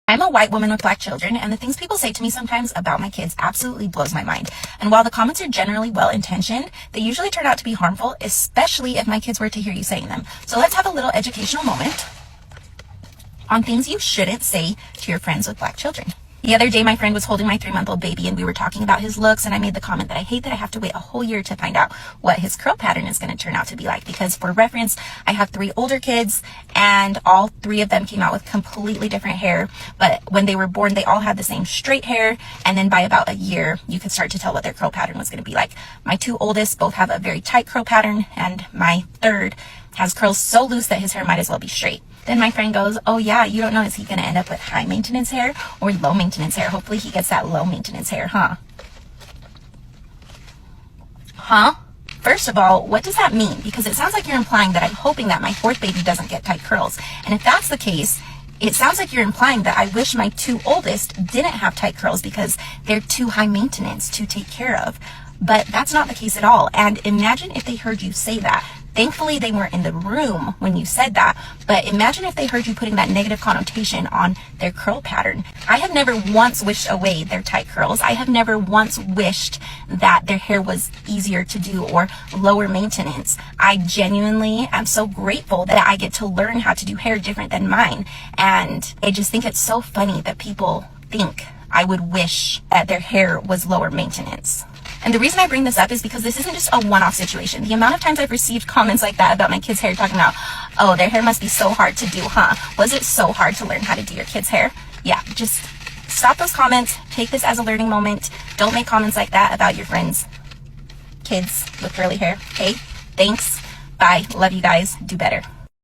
I'm a white woman with black children, and the things people say to me sometimes about my kids absolutely blows my mind. And while the comments are generally well-intentioned, they usually turn out to be harmful, especially if my kids were to hear you saying them. So let's have a little educational moment on things you shouldn't say to your friends with black children. The other day, my friend was holding my 3-month-old baby, and we were talking about his looks, and I made the comment that I hate that I have to wait a whole year to find out what his curl pattern is going to turn out to be like, because for reference, I have 3 older kids, and all 3 of them came out with completely different hair, but when they were born, they all had the same straight hair, and then by about a year, you could start to tell what their curl pattern was going to be like. My 2 oldest both have a very tight curl pattern, and my 3rd has curls so loose that his hair might as well be straight. Then my friend goes, oh yeah, you don't know, is he going to end up with high maintenance hair or low maintenance hair? Hopefully he gets that low maintenance hair, huh? First of all, what does that mean? Because it sounds like you're implying that I'm hoping that my 4th baby doesn't get tight curls. And if that's the case, it sounds like you're implying that I wish my 2 oldest didn't have tight curls because they're too high maintenance to take care of. But that's not the case at all. And imagine if they heard you say that. Thankfully, they weren't in the room when you said that, but imagine if they heard you putting that negative connotation on their curl pattern. I have never once wished away their tight curls. I have never once wished that their hair was easier to do or lower maintenance. I genuinely am so grateful that I get to learn how to do hair different than mine. And I just think it's so funny that people think I would wish that their hair was lower maintenance. And the reason I bring this up is because this isn't just a one-off situation. The amount of times I've received comments like that about my kids' hair, talking about, oh, their hair must be so hard to do, huh? Was it so hard to learn how to do your kids' hair? Yeah, just stop those comments. Take this as a learning moment. Don't make comments like that about your friends' kids with curly hair. Okay? Thanks. Bye. Love you guys. Do better.